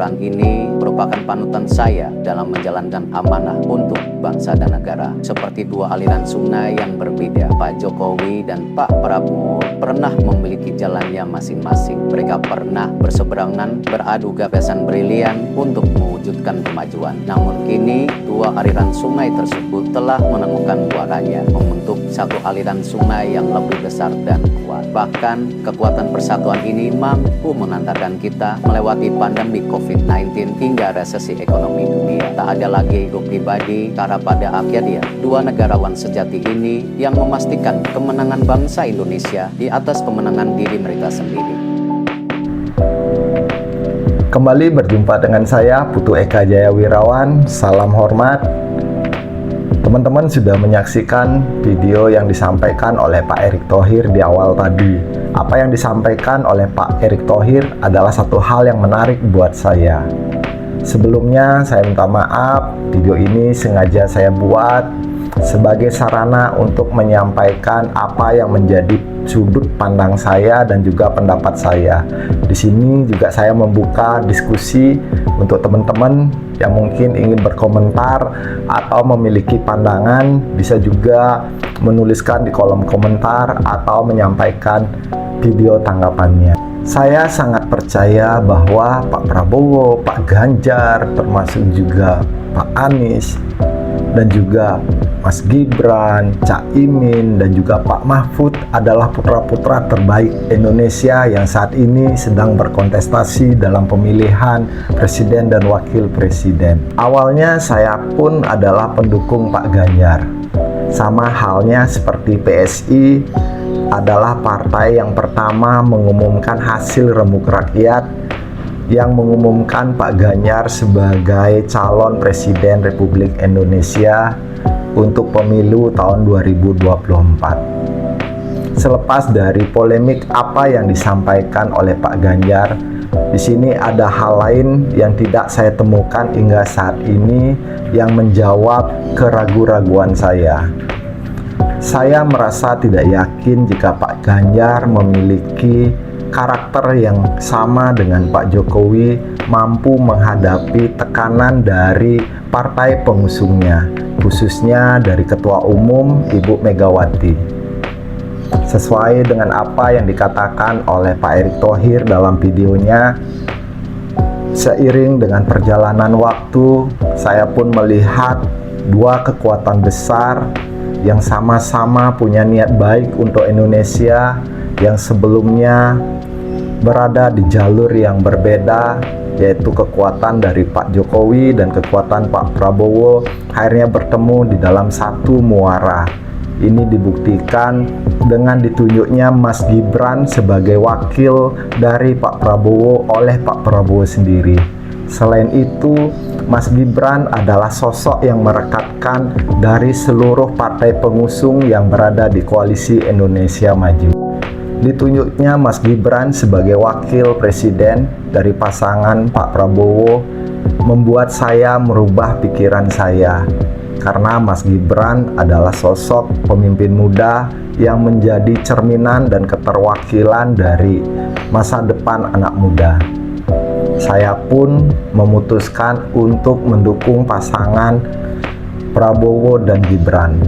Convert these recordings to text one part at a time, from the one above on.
orang ini merupakan panutan saya dalam menjalankan amanah untuk bangsa dan negara. Seperti dua aliran sungai yang berbeda, Pak Jokowi dan Pak Prabowo pernah memiliki jalannya masing-masing. Mereka pernah berseberangan, beradu gagasan brilian untuk mewujudkan kemajuan. Namun kini dua aliran sungai tersebut telah menemukan muaranya, membentuk satu aliran sungai yang lebih besar dan kuat. Bahkan kekuatan persatuan ini mampu mengantarkan kita melewati pandemi COVID-19 hingga resesi ekonomi dunia. Tak ada lagi ego pribadi, karena pada akhirnya dua negarawan sejati ini yang memastikan kemenangan bangsa Indonesia di atas kemenangan diri mereka sendiri. Kembali berjumpa dengan saya, Putu Eka Jaya Wirawan. Salam hormat. Teman-teman sudah menyaksikan video yang disampaikan oleh Pak Erick Thohir di awal tadi. Apa yang disampaikan oleh Pak Erick Thohir adalah satu hal yang menarik buat saya. Sebelumnya saya minta maaf, video ini sengaja saya buat sebagai sarana untuk menyampaikan apa yang menjadi sudut pandang saya dan juga pendapat saya. Di sini juga saya membuka diskusi untuk teman-teman yang mungkin ingin berkomentar atau memiliki pandangan, bisa juga menuliskan di kolom komentar atau menyampaikan video tanggapannya. Saya sangat percaya bahwa Pak Prabowo, Pak Ganjar, termasuk juga Pak Anies, dan juga Mas Gibran, Cak Imin, dan juga Pak Mahfud adalah putra-putra terbaik Indonesia yang saat ini sedang berkontestasi dalam pemilihan presiden dan wakil presiden. Awalnya saya pun adalah pendukung Pak Ganjar. Sama halnya seperti PSI adalah partai yang pertama mengumumkan hasil remuk rakyat yang mengumumkan Pak Ganjar sebagai calon presiden Republik Indonesia untuk pemilu tahun 2024. Selepas dari polemik apa yang disampaikan oleh Pak Ganjar, di sini ada hal lain yang tidak saya temukan hingga saat ini yang menjawab keraguan-raguan saya. Saya merasa tidak yakin jika Pak Ganjar memiliki karakter yang sama dengan Pak Jokowi mampu menghadapi tekanan dari partai pengusungnya, khususnya dari Ketua Umum Ibu Megawati. Sesuai dengan apa yang dikatakan oleh Pak Erick Thohir dalam videonya, seiring dengan perjalanan waktu, saya pun melihat dua kekuatan besar yang sama-sama punya niat baik untuk Indonesia, yang sebelumnya berada di jalur yang berbeda, yaitu kekuatan dari Pak Jokowi dan kekuatan Pak Prabowo akhirnya bertemu di dalam satu muara. Ini dibuktikan dengan ditunjuknya Mas Gibran sebagai wakil dari Pak Prabowo oleh Pak Prabowo sendiri. Selain itu, Mas Gibran adalah sosok yang merekatkan dari seluruh partai pengusung yang berada di koalisi Indonesia Maju. Ditunjuknya Mas Gibran sebagai wakil presiden dari pasangan Pak Prabowo membuat saya merubah pikiran saya, karena Mas Gibran adalah sosok pemimpin muda yang menjadi cerminan dan keterwakilan dari masa depan anak muda. Saya pun memutuskan untuk mendukung pasangan Prabowo dan Gibran.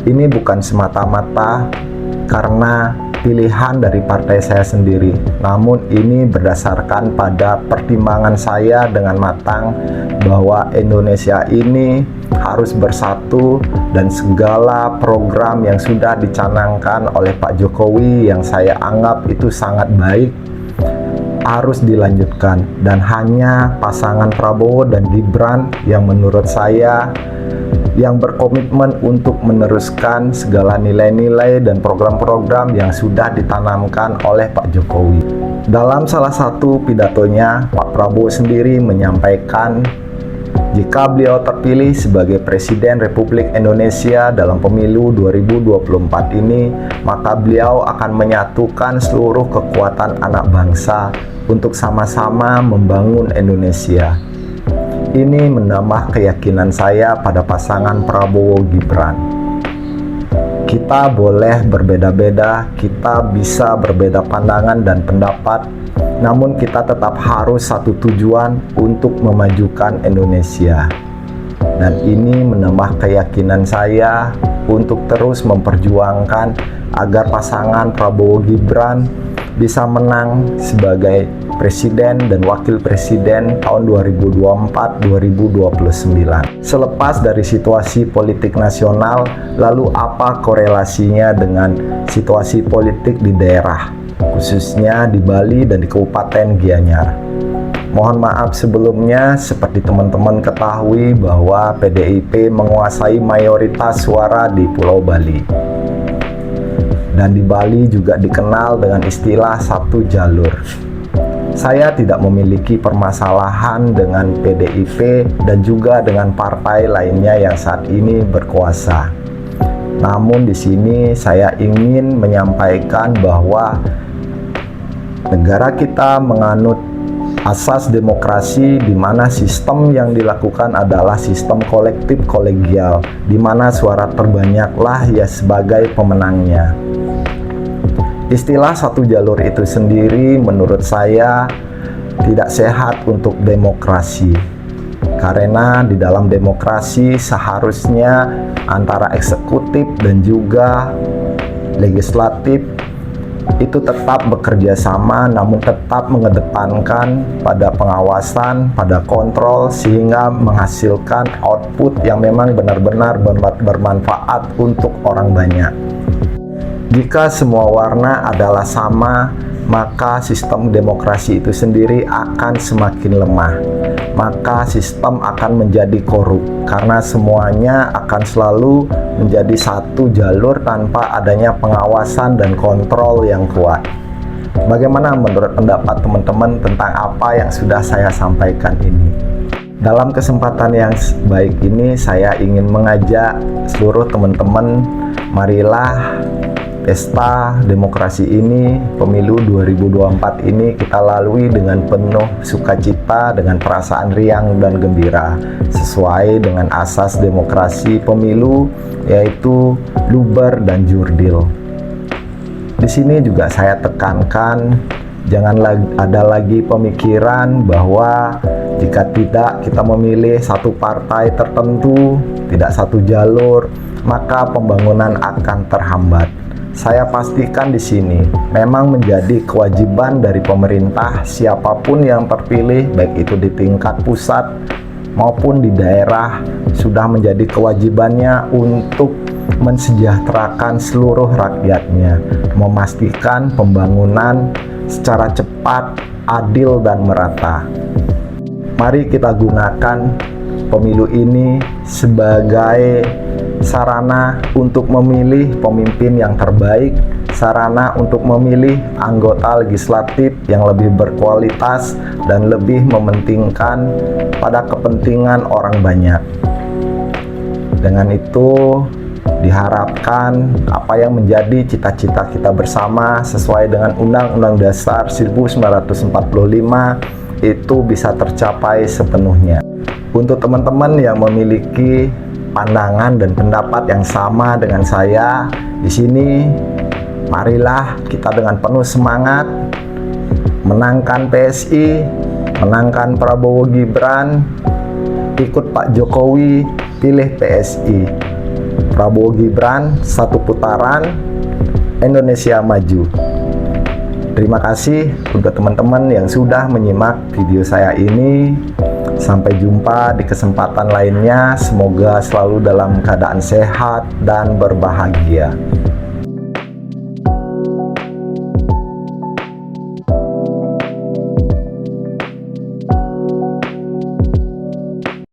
Ini bukan semata-mata karena pilihan dari partai saya sendiri, namun ini berdasarkan pada pertimbangan saya dengan matang bahwa Indonesia ini harus bersatu dan segala program yang sudah dicanangkan oleh Pak Jokowi yang saya anggap itu sangat baik harus dilanjutkan, dan hanya pasangan Prabowo dan Gibran yang menurut saya yang berkomitmen untuk meneruskan segala nilai-nilai dan program-program yang sudah ditanamkan oleh Pak Jokowi. Dalam salah satu pidatonya, Pak Prabowo sendiri menyampaikan jika beliau terpilih sebagai Presiden Republik Indonesia dalam pemilu 2024 ini, maka beliau akan menyatukan seluruh kekuatan anak bangsa untuk sama-sama membangun Indonesia. Ini menambah keyakinan saya pada pasangan Prabowo Gibran. Kita boleh berbeda-beda, kita bisa berbeda pandangan dan pendapat, namun kita tetap harus satu tujuan untuk memajukan Indonesia. Dan ini menambah keyakinan saya untuk terus memperjuangkan agar pasangan Prabowo Gibran bisa menang sebagai Presiden dan Wakil Presiden tahun 2024-2029. Selepas dari situasi politik nasional, lalu apa korelasinya dengan situasi politik di daerah, khususnya di Bali dan di Kabupaten Gianyar? Mohon maaf sebelumnya, seperti teman-teman ketahui bahwa PDIP menguasai mayoritas suara di Pulau Bali. Dan di Bali juga dikenal dengan istilah satu jalur. Saya tidak memiliki permasalahan dengan PDIP dan juga dengan partai lainnya yang saat ini berkuasa. Namun di sini saya ingin menyampaikan bahwa negara kita menganut asas demokrasi, di mana sistem yang dilakukan adalah sistem kolektif kolegial, di mana suara terbanyaklah ya sebagai pemenangnya. Istilah satu jalur itu sendiri menurut saya tidak sehat untuk demokrasi, karena di dalam demokrasi seharusnya antara eksekutif dan juga legislatif itu tetap bekerja sama, namun tetap mengedepankan pada pengawasan, pada kontrol, sehingga menghasilkan output yang memang benar-benar bermanfaat untuk orang banyak. Jika semua warna adalah sama, maka sistem demokrasi itu sendiri akan semakin lemah. Maka sistem akan menjadi korup, karena semuanya akan selalu menjadi satu jalur tanpa adanya pengawasan dan kontrol yang kuat. Bagaimana menurut pendapat teman-teman tentang apa yang sudah saya sampaikan ini? Dalam kesempatan yang baik ini, saya ingin mengajak seluruh teman-teman, marilah pesta demokrasi ini, pemilu 2024 ini kita lalui dengan penuh sukacita, dengan perasaan riang dan gembira, sesuai dengan asas demokrasi pemilu, yaitu luber dan jurdil. Di sini juga saya tekankan, jangan ada lagi pemikiran bahwa jika tidak kita memilih satu partai tertentu, tidak satu jalur, maka pembangunan akan terhambat. Saya pastikan di sini memang menjadi kewajiban dari pemerintah, siapapun yang terpilih, baik itu di tingkat pusat maupun di daerah, sudah menjadi kewajibannya untuk mensejahterakan seluruh rakyatnya, memastikan pembangunan secara cepat, adil, dan merata. Mari kita gunakan pemilu ini sebagai sarana untuk memilih pemimpin yang terbaik, sarana untuk memilih anggota legislatif yang lebih berkualitas dan lebih mementingkan pada kepentingan orang banyak. Dengan itu diharapkan apa yang menjadi cita-cita kita bersama sesuai dengan Undang-Undang Dasar 1945 itu bisa tercapai sepenuhnya. Untuk teman-teman yang memiliki pandangan dan pendapat yang sama dengan saya di sini, marilah kita dengan penuh semangat menangkan PSI, menangkan Prabowo Gibran, ikut Pak Jokowi, pilih PSI. Prabowo Gibran satu putaran, Indonesia maju. Terima kasih untuk teman-teman yang sudah menyimak video saya ini. Sampai jumpa di kesempatan lainnya. Semoga selalu dalam keadaan sehat dan berbahagia.